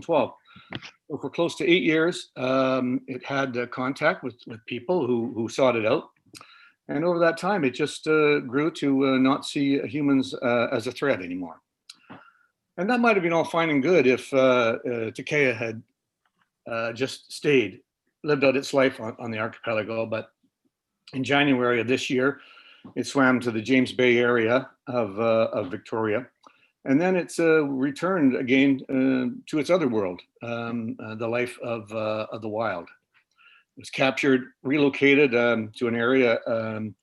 2012. So for close to 8 years, it had contact with people who sought it out. And over that time, it just grew to not see humans as a threat anymore. And that might have been all fine and good if Takaya had just lived out its life on the archipelago. But in January of this year, it swam to the James Bay area of Victoria. And then it's returned again to its other world, the life of the wild. It was captured, relocated to an area in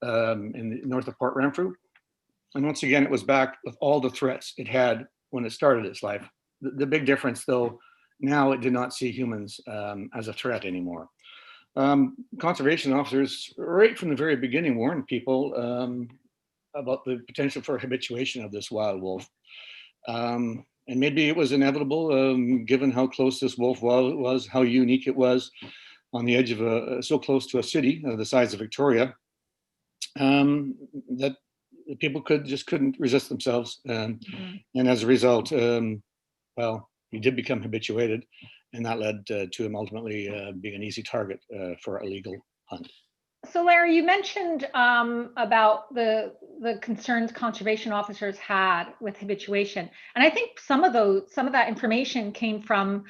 the north of Port Renfrew. And once again, it was back with all the threats it had when it started its life. The big difference, though, now it did not see humans as a threat anymore. Conservation officers, right from the very beginning, warned people about the potential for habituation of this wild wolf. And maybe it was inevitable, given how close this wolf was, how unique it was on the edge of so close to a city the size of Victoria, that people couldn't resist themselves. And as a result, well, he did become habituated, and that led to him ultimately being an easy target for illegal hunt. So Larry, you mentioned about the concerns conservation officers had with habituation, and I think some of that information came from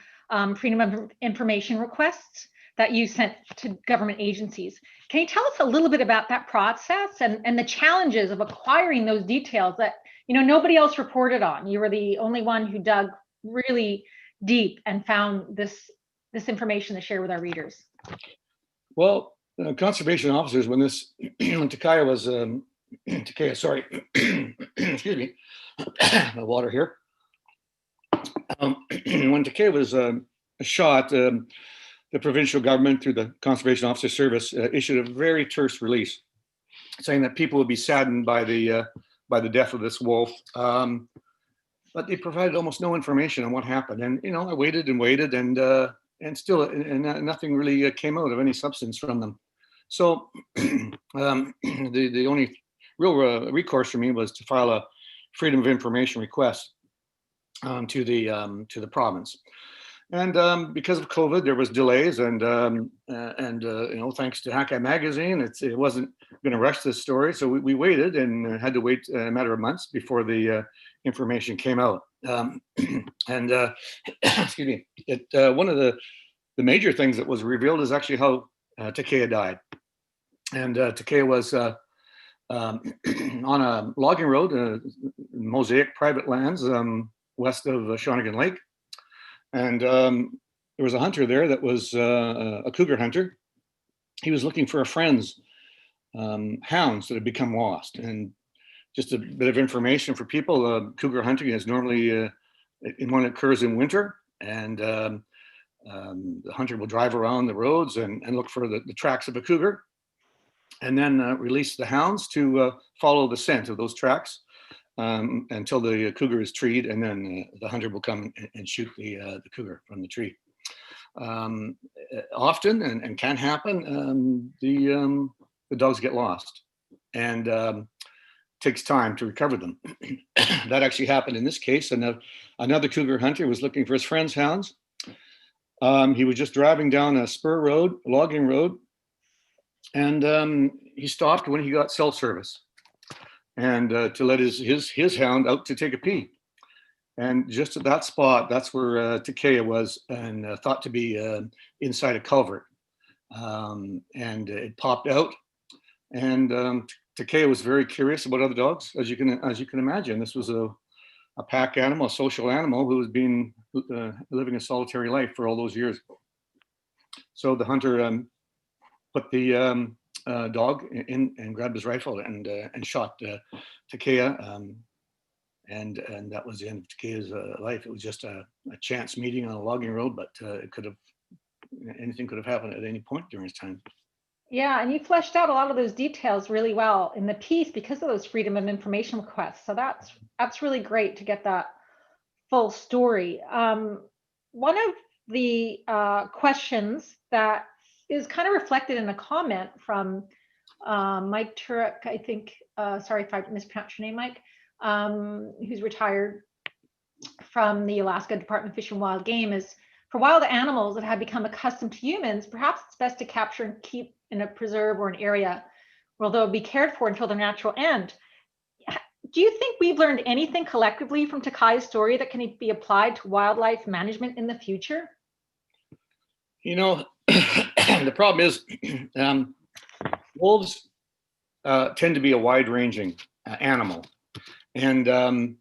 freedom of information requests that you sent to government agencies. Can you tell us a little bit about that process and the challenges of acquiring those details that nobody else reported on? You were the only one who dug really deep and found this information to share with our readers. Well, conservation officers, when Takaya was, Takaya, sorry, excuse me, my water here. When Takaya was shot, the provincial government, through the Conservation Officer Service, issued a very terse release, saying that people would be saddened by the death of this wolf, but they provided almost no information on what happened. And I waited and waited, and still, nothing really came out of any substance from them. So the only real recourse for me was to file a freedom of information request to the province. And because of COVID, there was delays, and thanks to Hakai magazine, it wasn't going to rush this story, so we waited and had to wait a matter of months before the information came out. Excuse me, one of the major things that was revealed is actually how Takaya died. And Takaya was on a logging road, Mosaic private lands west of Shawnigan Lake. And there was a hunter there that was a cougar hunter. He was looking for a friend's hounds that had become lost. And just a bit of information for people, cougar hunting is normally one occurs in winter, and the hunter will drive around the roads and look for the tracks of a cougar, and then release the hounds to follow the scent of those tracks until the cougar is treed, and then the hunter will come and shoot the cougar from the tree. Often, and can happen, the dogs get lost, and takes time to recover them. That actually happened in this case. And another cougar hunter was looking for his friend's hounds. He was just driving down a spur road, a logging road, and he stopped when he got cell service, and to let his hound out to take a pee. And just at that spot, that's where Takaya was, and thought to be inside a culvert. And it popped out, and Takaya was very curious about other dogs, as you can imagine. This was a pack animal, a social animal who was living a solitary life for all those years. So the hunter put the dog in and grabbed his rifle and shot Takaya, and that was the end of Takaya's life. It was just a chance meeting on a logging road, but anything could have happened at any point during his time. Yeah, and you fleshed out a lot of those details really well in the piece because of those freedom of information requests. So that's really great to get that full story. One of the questions that is kind of reflected in a comment from Mike Turek, I think, sorry if I mispronounced your name, Mike, who's retired, from the Alaska Department of Fish and Wild Game is, for wild animals that have become accustomed to humans, perhaps it's best to capture and keep in a preserve or an area where they'll be cared for until their natural end. Do you think we've learned anything collectively from Takaya's story that can be applied to wildlife management in the future? You know, the problem is wolves tend to be a wide-ranging animal, and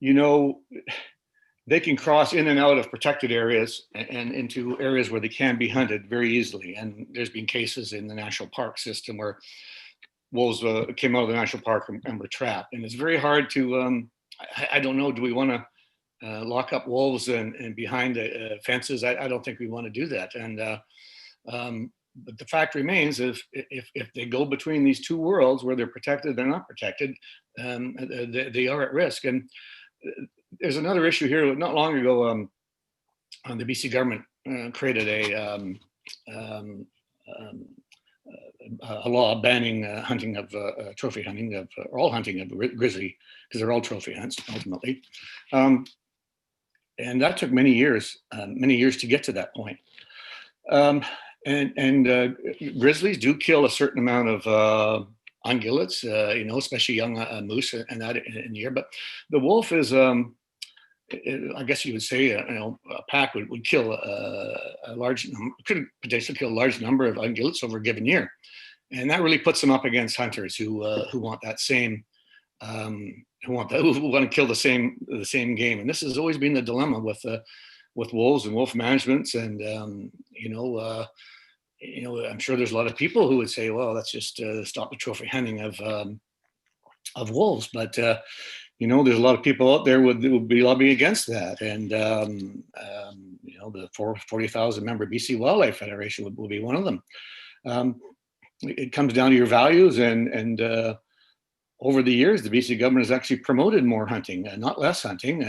you know, they can cross in and out of protected areas and into areas where they can be hunted very easily. And there's been cases in the national park system where wolves came out of the national park and were trapped. And it's very hard to, I don't know, do we want to lock up wolves and behind fences? I don't think we want to do that. And but the fact remains, if they go between these two worlds where they're protected, they're not protected, they are at risk. And there's another issue here. Not long ago, the BC government created a law banning hunting of trophy hunting of or all hunting of grizzly, because they're all trophy hunts ultimately. And that took many years to get to that point. And grizzlies do kill a certain amount of ungulates, you know, especially young moose and that in the year. But the wolf is, I guess you would say, you know, a pack would kill a large, could potentially kill a large number of ungulates over a given year, and that really puts them up against hunters who want that same, who want to kill the same game. And this has always been the dilemma with wolves and wolf managements, and you know, I'm sure there's a lot of people who would say, well, let's just stop the trophy hunting of wolves. But, you know, there's a lot of people out there who would be lobbying against that. And, you know, the 40,000 member BC Wildlife Federation will be one of them. It comes down to your values. And over the years, the BC government has actually promoted more hunting, not less hunting.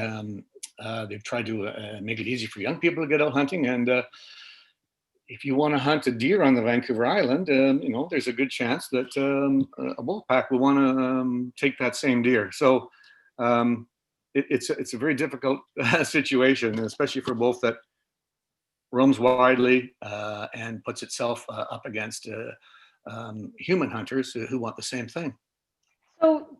They've tried to make it easy for young people to get out hunting. And if you want to hunt a deer on the Vancouver Island, you know, there's a good chance that a wolf pack will want to take that same deer. So it's a very difficult situation, especially for wolf that roams widely and puts itself up against human hunters who want the same thing. So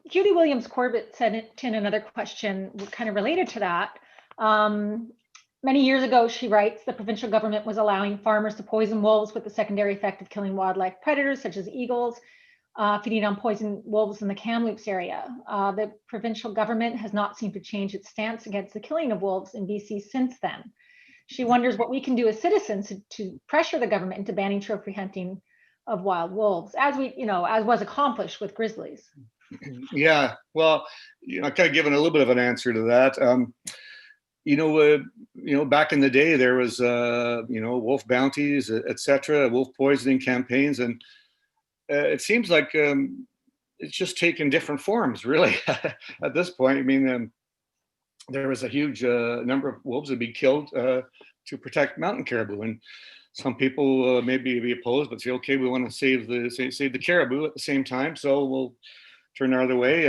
Judy Williams Corbett sent in another question kind of related to that. Many years ago, she writes, the provincial government was allowing farmers to poison wolves with the secondary effect of killing wildlife predators such as eagles, feeding on poisoned wolves in the Kamloops area. The provincial government has not seemed to change its stance against the killing of wolves in BC since then. She wonders what we can do as citizens to pressure the government into banning trophy hunting of wild wolves, as was accomplished with grizzlies. Yeah, well, you know, kind of given a little bit of an answer to that. You know, back in the day, there was, you know, wolf bounties, etc., wolf poisoning campaigns, and it seems like it's just taken different forms, really. At this point, I mean, there was a huge number of wolves that be killed to protect mountain caribou, and some people maybe be opposed, but say, okay, we want to save the caribou at the same time, so we'll turn the other way.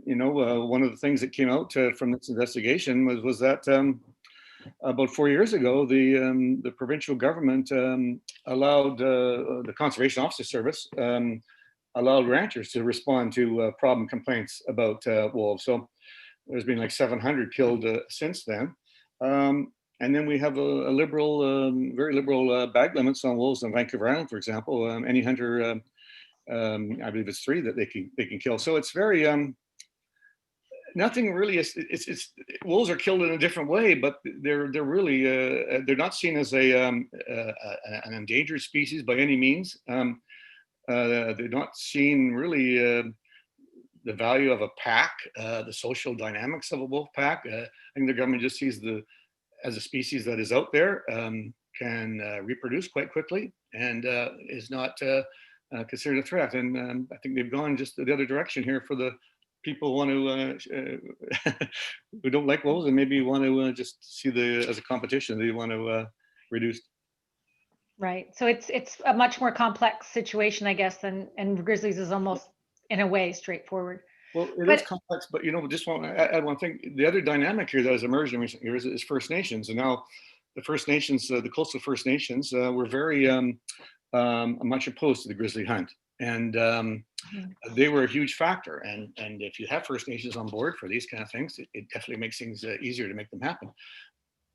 You know, one of the things that came out from this investigation was that about 4 years ago, the provincial government allowed the Conservation Officer Service allowed ranchers to respond to problem complaints about wolves. So there's been like 700 killed since then. And then we have a liberal, very liberal bag limits on wolves on Vancouver Island, for example. Any hunter, I believe it's 3 that they can kill. So it's very nothing really. It's wolves are killed in a different way, but they're really they're not seen as an endangered species by any means. They're not seen really the value of a pack, the social dynamics of a wolf pack. I think the government just sees as a species that is out there, can reproduce quite quickly, and is not considered a threat. And I think they've gone just the other direction here for the people who want to who don't like wolves and maybe want to just see as a competition. They want to reduce. Right. So it's a much more complex situation, I guess, and grizzlies is almost in a way straightforward. Well, it is But complex, but just want to add one thing. The other dynamic here that has emerged in recent years is First Nations, and now the First Nations, the coastal First Nations, were very much opposed to the grizzly hunt, and they were a huge factor. And if you have First Nations on board for these kind of things, it definitely makes things easier to make them happen.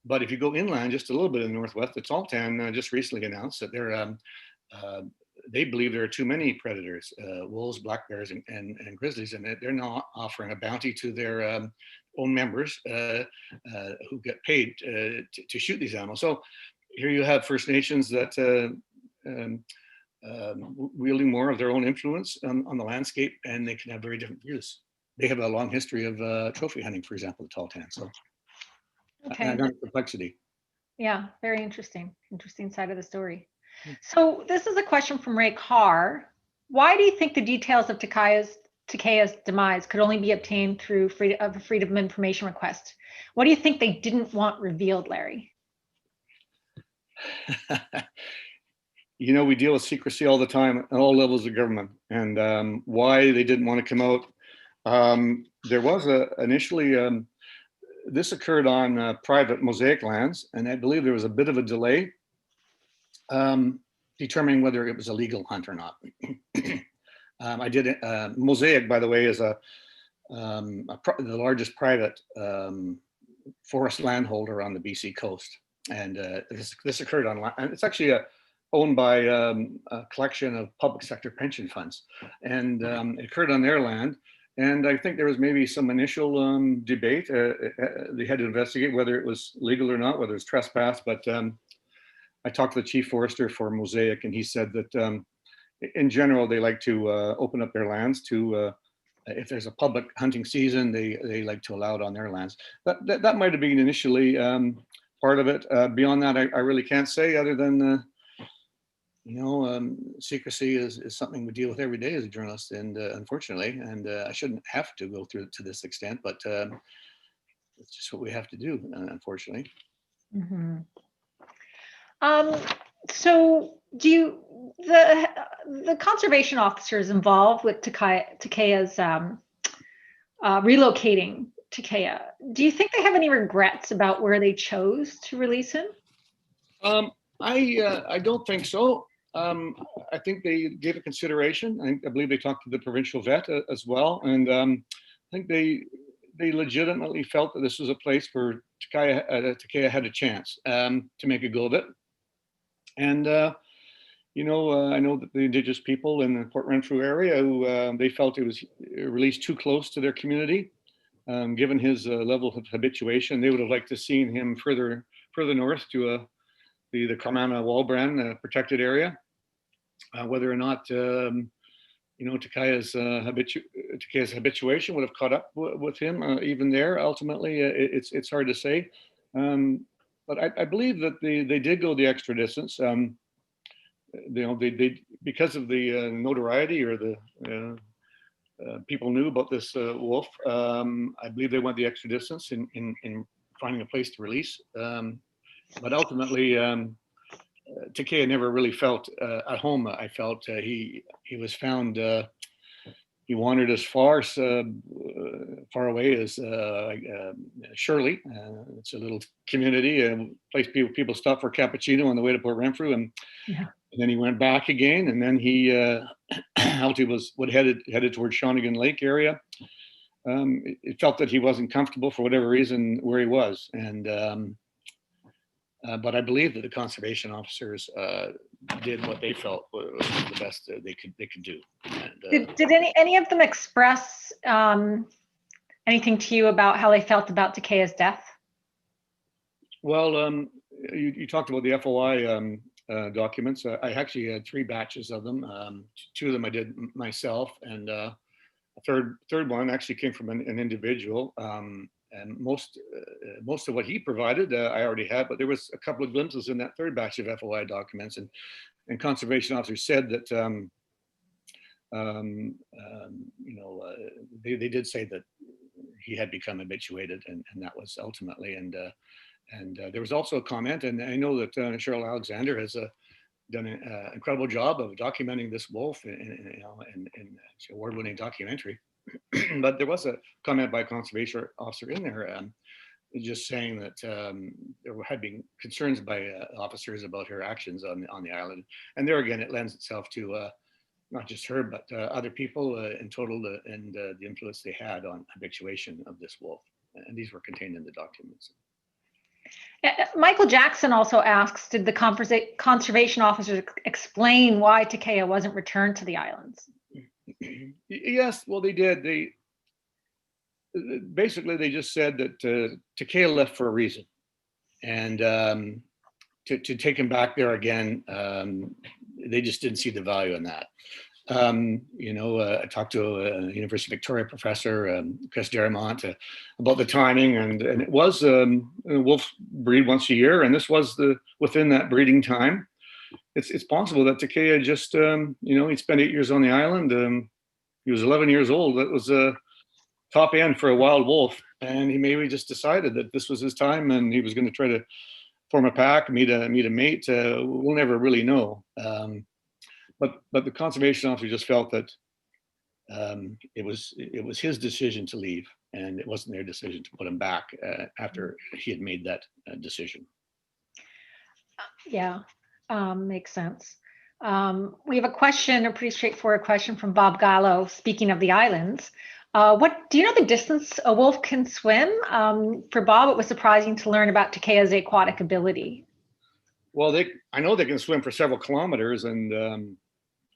But if you go inland just a little bit in the northwest, the Tahltan just recently announced that they believe there are too many predators, wolves, black bears, and grizzlies, and they're now offering a bounty to their own members who get paid to shoot these animals. So here you have First Nations that wielding more of their own influence on the landscape, and they can have very different views. They have a long history of trophy hunting, for example, the Tahltan. So okay, complexity. yeah, very interesting. Interesting side of the story. So this is a question from Ray Carr. Why do you think the details of Takaya's demise could only be obtained through freedom of information request? What do you think they didn't want revealed, Larry? We deal with secrecy all the time at all levels of government, and why they didn't want to come out. There was initially, this occurred on private mosaic lands, and I believe there was a bit of a delay determining whether it was a legal hunt or not. I did mosaic, by the way, is the largest private forest landholder on the BC coast, and this occurred on, and it's actually owned by a collection of public sector pension funds, and it occurred on their land. And I think there was maybe some initial debate. They had to investigate whether it was legal or not, whether it was trespass. But I talked to the chief forester for Mosaic, and he said that in general, they like to open up their lands to, if there's a public hunting season, they like to allow it on their lands. That might have been initially part of it. Beyond that, I really can't say, other than secrecy is something we deal with every day as a journalist, and unfortunately, and I shouldn't have to go through it to this extent, but it's just what we have to do, unfortunately. Mm-hmm. So do the conservation officers involved with Takaya's relocating Takaya, do you think they have any regrets about where they chose to release him? I don't think so. I think they gave it consideration. I believe they talked to the provincial vet as well, and I think they legitimately felt that this was a place where Takaya had a chance to make a go of it. And I know that the Indigenous people in the Port Renfrew area, who they felt it was released too close to their community, given his level of habituation. They would have liked to seen him further north to the Carmana-Walbran protected area. Whether or not Takaya's habituation would have caught up with him even there. Ultimately, it's hard to say. But I believe that they did go the extra distance. They because of the notoriety, or the people knew about this wolf. I believe they went the extra distance in finding a place to release. But ultimately, Takaya never really felt at home. I felt he was found. He wandered as far away as Shirley. It's a little community, place people stop for cappuccino on the way to Port Renfrew, and then he went back again, and then he headed towards Shawnigan Lake area. It felt that he wasn't comfortable for whatever reason where he was, and but I believe that the conservation officers did what they felt was the best they could do. And, did any of them express anything to you about how they felt about Takaya's death? Well, you talked about the FOI documents. I actually had 3 batches of them. 2 of them I did myself, and a third one actually came from an individual. And most of what he provided, I already had, but there was a couple of glimpses in that 3rd batch of FOI documents, and conservation officers said that they did say that he had become habituated, and that was ultimately, and there was also a comment, and I know that Cheryl Alexander has done an incredible job of documenting this wolf, and award-winning documentary. But there was a comment by a conservation officer in there, just saying that there had been concerns by officers about her actions on the island. And there again, it lends itself to not just her, but other people in total, and the influence they had on habituation of this wolf. And these were contained in the documents. Michael Jackson also asks, did the conservation officers explain why Takaya wasn't returned to the islands? Yes, well, they did. Basically, they just said that Takaya left for a reason. And to take him back there again, they just didn't see the value in that. I talked to a University of Victoria professor, Chris Derrimont, about the timing, and it was wolves breed once a year, and this was within that breeding time. It's possible that Takaya just, he'd spent 8 years on the island. He was 11 years old. That was a top end for a wild wolf, and he maybe just decided that this was his time, and he was going to try to form a pack, meet a mate. We'll never really know. But the conservation officer just felt that it was his decision to leave, and it wasn't their decision to put him back after he had made that decision. Yeah, makes sense. We have a question, a pretty straightforward question from Bob Gallo. Speaking of the islands, what do you know the distance a wolf can swim? For Bob, it was surprising to learn about Takaya's aquatic ability. Well, I know they can swim for several kilometers, and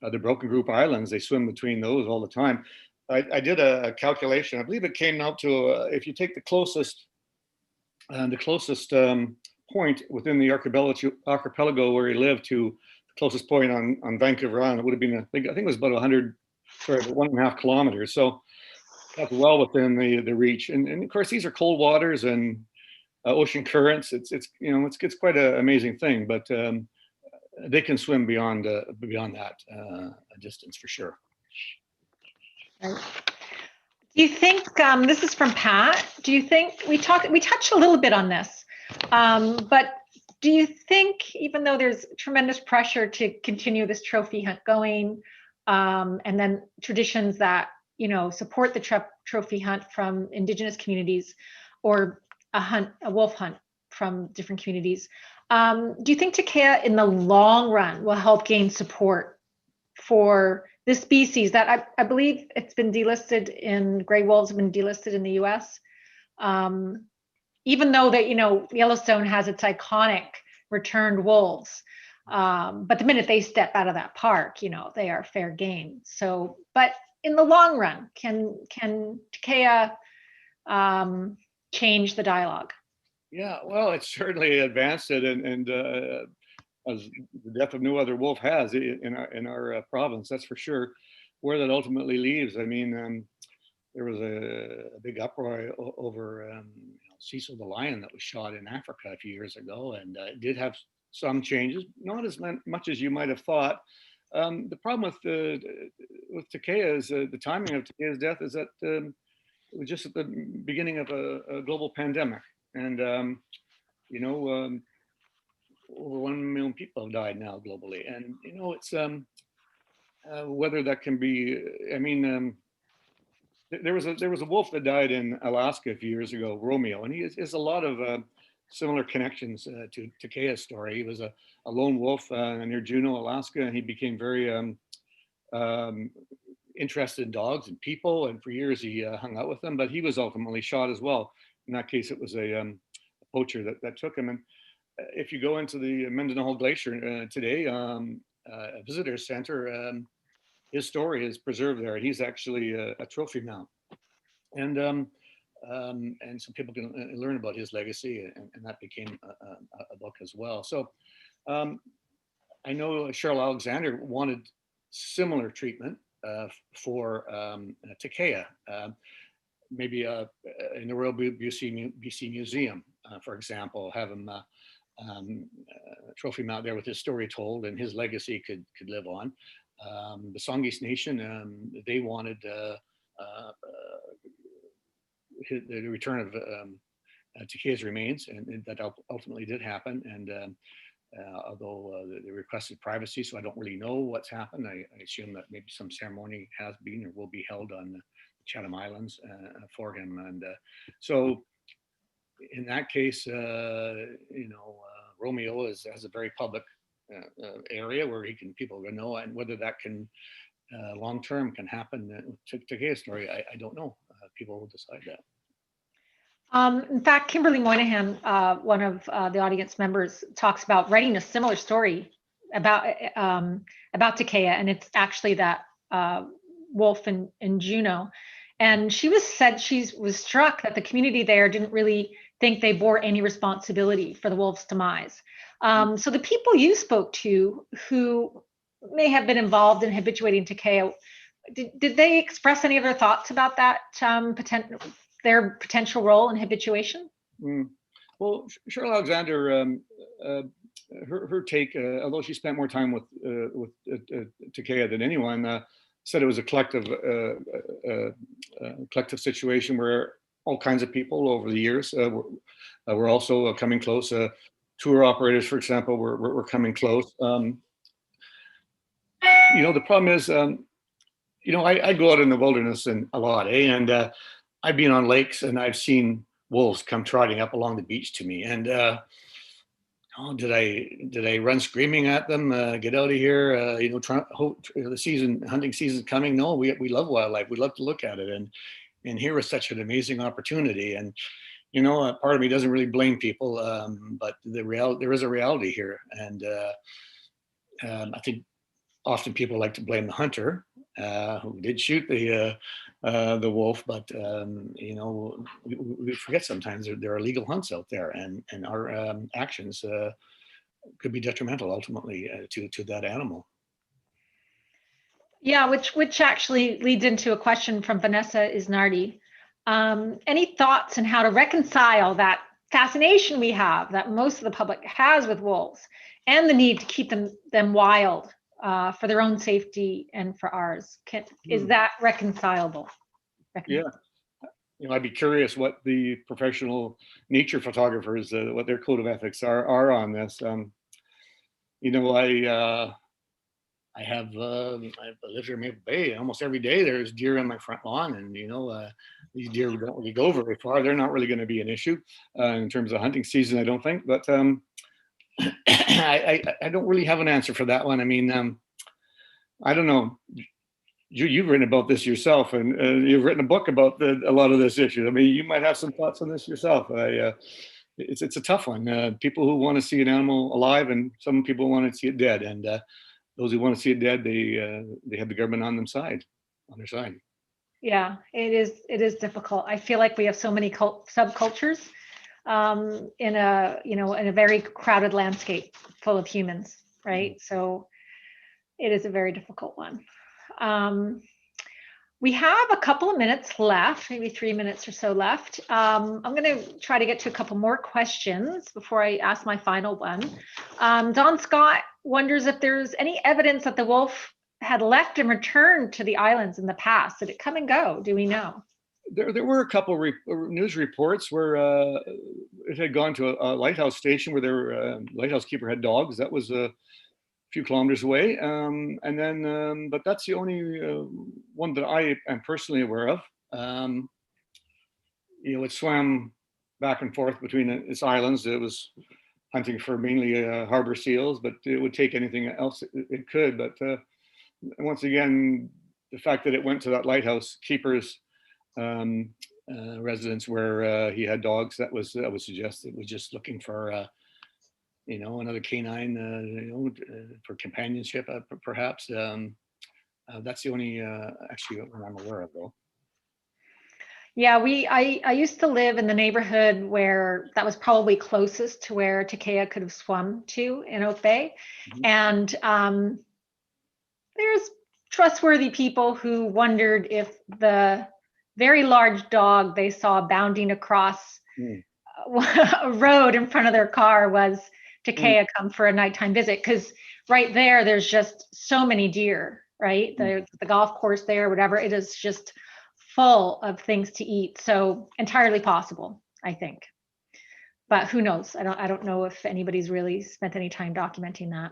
the Broken Group Islands, they swim between those all the time. I did a calculation. I believe it came out to if you take the closest point within the archipelago where he lived to the closest point on Vancouver Island, it would have been I think it was about 1.5 kilometers. So that's well within the reach. And of course, these are cold waters and ocean currents. It's quite an amazing thing, but they can swim beyond that distance for sure. Right. Do you think this is from Pat? Do you think we touched a little bit on this, but do you think even though there's tremendous pressure to continue this trophy hunt going, and then traditions that support the trophy hunt from Indigenous communities, or a wolf hunt from different communities, do you think Takaya in the long run will help gain support for this species that I believe it's been delisted gray wolves have been delisted in the US? Even though that, Yellowstone has its iconic returned wolves. But the minute they step out of that park, they are fair game. So, but in the long run, can Takaya change the dialogue? Yeah, well, it's certainly advanced it, and as the death of no other wolf has in our province, that's for sure. Where that ultimately leaves, I mean, there was a big uproar over Cecil the lion that was shot in Africa a few years ago, and it did have some changes, not as much as you might have thought. The problem with Takaya is the timing of Takaya's death is that it was just at the beginning of a global pandemic, and over 1 million people have died now globally, and it's whether that can be. I mean, there was a wolf that died in Alaska a few years ago, Romeo, and he has a lot of similar connections to Takaya's story. He was a lone wolf near Juneau, Alaska, and he became very interested in dogs and people, and for years he hung out with them. But he was ultimately shot as well. In that case, it was a poacher that took him. And if you go into the Mendenhall Glacier today, a visitor center, his story is preserved there. He's actually a trophy mount, and some people can learn about his legacy, and that became a book as well. So I know Cheryl Alexander wanted similar treatment for Takaya, maybe in the Royal BC Museum, for example, have him trophy mount there with his story told, and his legacy could live on. The Songhees Nation, they wanted the return of Takaya's remains, and that ultimately did happen. And although they requested privacy, so I don't really know what's happened. I assume that maybe some ceremony has been or will be held on the Chatham Islands for him. And so in that case, Romeo has a very public area where people can know, and whether that can long term can happen to Takaya story, I don't know. People will decide that. In fact, Kimberly Moynihan, one of the audience members, talks about writing a similar story about Takaya, and it's actually that wolf in Juneau. And she was struck that the community there didn't really think they bore any responsibility for the wolf's demise. So the people you spoke to who may have been involved in habituating Takaya, did they express any of their thoughts about that their potential role in habituation? Well, Cheryl Alexander, her take, although she spent more time with Takaya than anyone, said it was a collective situation where all kinds of people over the years were also coming close. Tour operators, for example, were coming close. The problem is, I go out in the wilderness a lot, and I've been on lakes and I've seen wolves come trotting up along the beach to me. And did I run screaming at them? Get out of here! The hunting season's coming. No, we love wildlife. We love to look at it, and here was such an amazing opportunity. And part of me doesn't really blame people, but there is a reality here, and I think often people like to blame the hunter who did shoot the wolf, but we forget sometimes there are legal hunts out there, and our actions could be detrimental ultimately to that animal. Yeah, which actually leads into a question from Vanessa Isnardi. Any thoughts on how to reconcile that fascination we have, that most of the public has with wolves, and the need to keep them wild for their own safety and for ours? Is that reconcilable? Yeah, I'd be curious what the professional nature photographers, what their code of ethics are on this. I've lived here in Maple Bay, and almost every day there's deer on my front lawn, and these deer don't really go very far. They're not really going to be an issue in terms of hunting season, I don't think. But I don't really have an answer for that one. I mean, I don't know. You've written about this yourself, and you've written a book about a lot of this issue. I mean, you might have some thoughts on this yourself. It's a tough one. People who want to see an animal alive, and some people want to see it dead. And those who want to see it dead, they have the government on their side. Yeah, it is difficult. I feel like we have so many subcultures in a very crowded landscape full of humans, right? Mm-hmm. So it is a very difficult one. We have a couple of minutes left, maybe 3 minutes or so left. I'm going to try to get to a couple more questions before I ask my final one. Don Scott wonders if there's any evidence that the wolf had left and returned to the islands in the past. Did it come and go? Do we know? There were a couple news reports where it had gone to a lighthouse station where their lighthouse keeper had dogs. That was a few kilometers away, and then but that's the only one that I am personally aware of. It swam back and forth between its islands. It was hunting for mainly harbor seals, but it would take anything else it could. But once again, the fact that it went to that lighthouse keeper's residence where he had dogs, that would suggest it was just looking for another canine, for companionship, perhaps. That's the only actually one I'm aware of, though. Yeah, I used to live in the neighborhood where that was probably closest to where Takaya could have swum to in Oak Bay. Mm-hmm. And there's trustworthy people who wondered if the very large dog they saw bounding across a road in front of their car was Takaya come for a nighttime visit, because right there's just so many deer, right? The golf course there, whatever, it is just full of things to eat. So entirely possible, I think. But who knows? I don't know if anybody's really spent any time documenting that.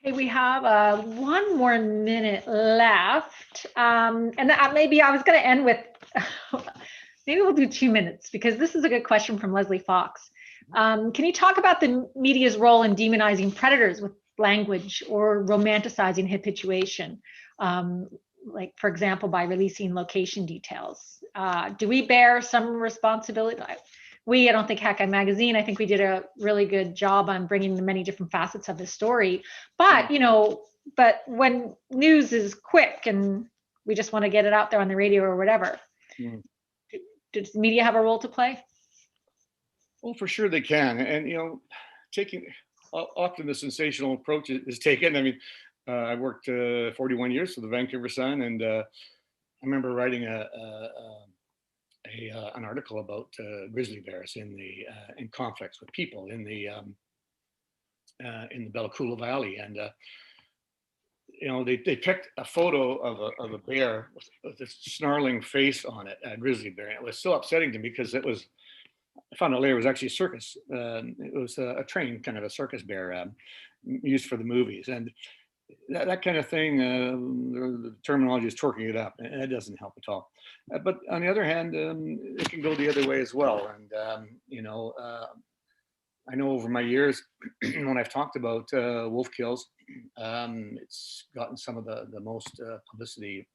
Okay, we have one more minute left. Maybe I was going to end with, maybe we'll do 2 minutes because this is a good question from Leslie Fox. Can you talk about the media's role in demonizing predators with language or romanticizing habituation? Like, for example, by releasing location details. Do we bear some responsibility? I don't think Hackeye Magazine, I think we did a really good job on bringing the many different facets of the story. But, but when news is quick and we just want to get it out there on the radio or whatever, does the media have a role to play? Well, for sure they can. And, often the sensational approach is taken. I mean, I worked 41 years for the Vancouver Sun, and I remember writing an article about grizzly bears in conflicts with people in the Bella Coola Valley, and they picked a photo of a bear with this snarling face on it, a grizzly bear. And it was so upsetting to me because I found out later it was actually a circus. It was a trained kind of a circus bear used for the movies, and that kind of thing. The terminology is torquing it up, and it doesn't help at all. But on the other hand, it can go the other way as well. And I know over my years when I've talked about wolf kills, it's gotten some of the most publicity,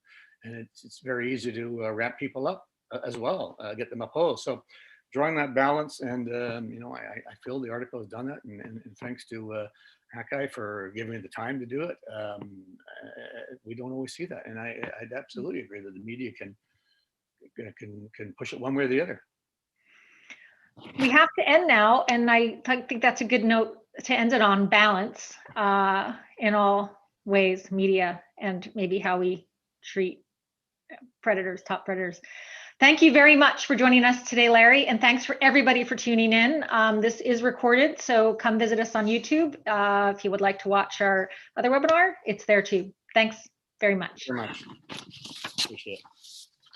and it's very easy to wrap people up as well, get them opposed. So drawing that balance, and I feel the article has done that, and thanks to Hackeye for giving me the time to do it. We don't always see that, and I'd absolutely agree that the media can push it one way or the other. We have to end now, and I think that's a good note to end it on: balance in all ways, media, and maybe how we treat predators, top predators. Thank you very much for joining us today, Larry, and thanks for everybody for tuning in. This is recorded, so come visit us on YouTube. If you would like to watch our other webinar, it's there too. Thanks very much. Very much. Appreciate it.